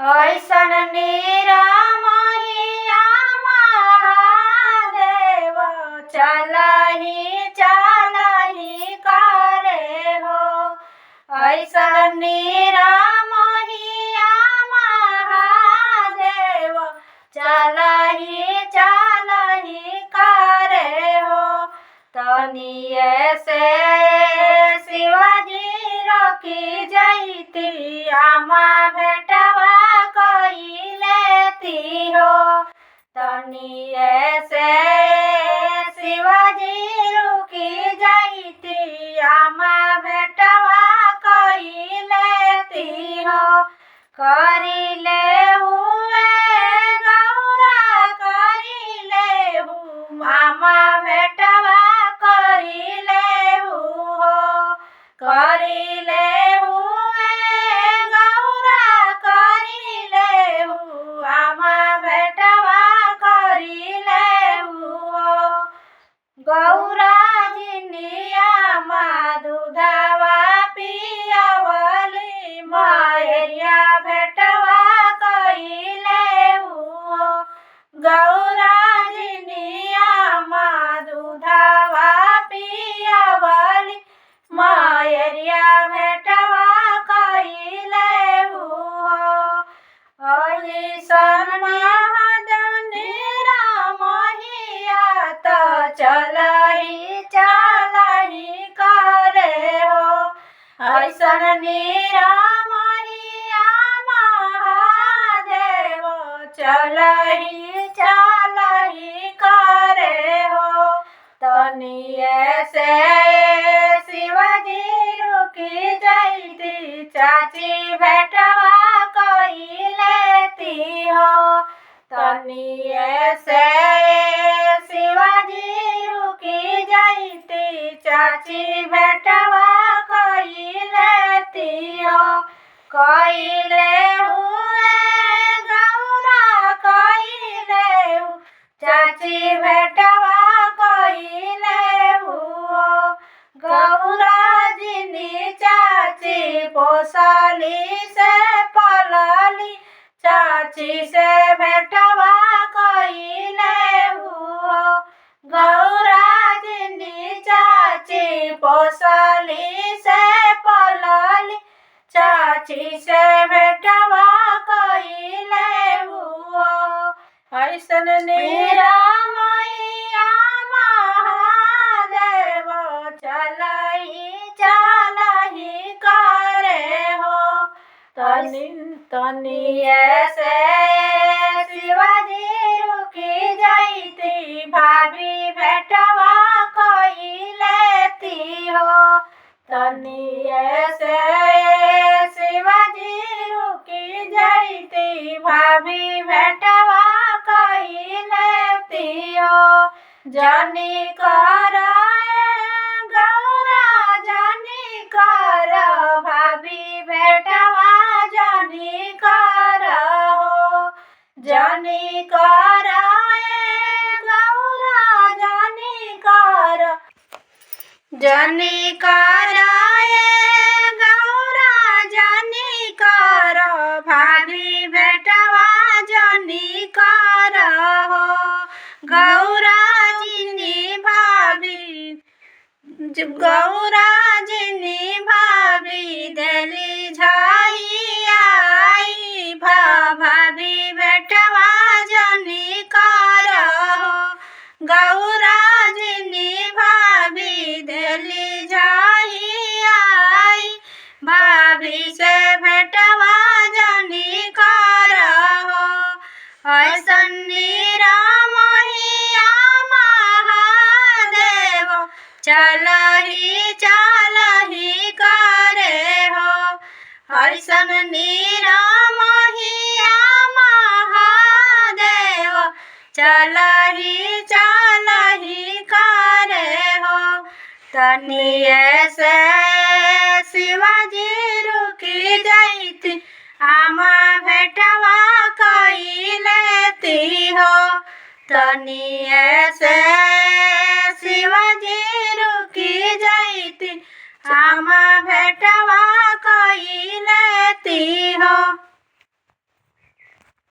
ऐसन निरामहिया महादेव चलहि चलहि करे हो। ऐसन निरामहिया महादेव चलहि चलहि करे हो। तनिए से शिवाजी रखी जैती आमा बेटवा कई लेती हो। तनिए से शिवाजी रुकी जैती आमा बेटवा कई लेती हो। करिले हुए गौरा करिले हु मामा बेटवा करिले हु हो। करिले हुए गौरा करिले हु आमा बेटवा करिले हु हो। गौरा जिनिया मा दूधवा पियावली मायरिया बेटवा कइले हु हो। गौरा जिनिया मा दूधवा पियावली मायरिया बेटवा कइले हु हो। ऐसन महादेव निरामहिया त चलहि चलहि करे हो। ऐसन निरामहिया महादेव चलहि चलहि करे हो। तनिए से शिवाजी रुकी जैती चाची बेटवा कई लेती हो। तनिए से शिवाजी रुकी जैती चाची बेटवा कई लेती हो। कइले हुए गौरा कइले हु चाची बेटवा कइले हु हो। गौरा जिनी चाची पोसली से पलली चाची से बेटवा कइले हु हो। गौरा जिनी चाची पोसली से पलली चाची से बेटवा कइले हु हो। ऐसन निरामहिया महादेव चलहि चलहि करे हो। तनिए से शिवाजी रुकी जैती भाभी बेटवा कई लेती हो। तनिए से शिवाजी रुकी जैती भाभी बेटवा कई लेती हो। जनी कराए गौरा जनी कर भाभी बेटवा जनी कर हो। जनी कराए गौरा जनी कर जनी कराए गौरा जनी कर भाभी बेटवा जनी कर हो। गौरा जिनी भाभी गौरा जिनी भाभी देली झाई भाभी बेटवा जनी कर हो। गौरा जिनी भाभी देली झाई भाभी से बेटवा जनी कर हो। ऐसन निरामहिया महादेव चलहि चलहि करे हो। ऐसन निरामहिया महादेव चलहि चलहि करे हो। तनिए से शिवाजी रुकी जैती आमा बेटवा कई लेती हो। तनिए से शिवाजी रुकी जैती आमा बेटवा कई लेती हो।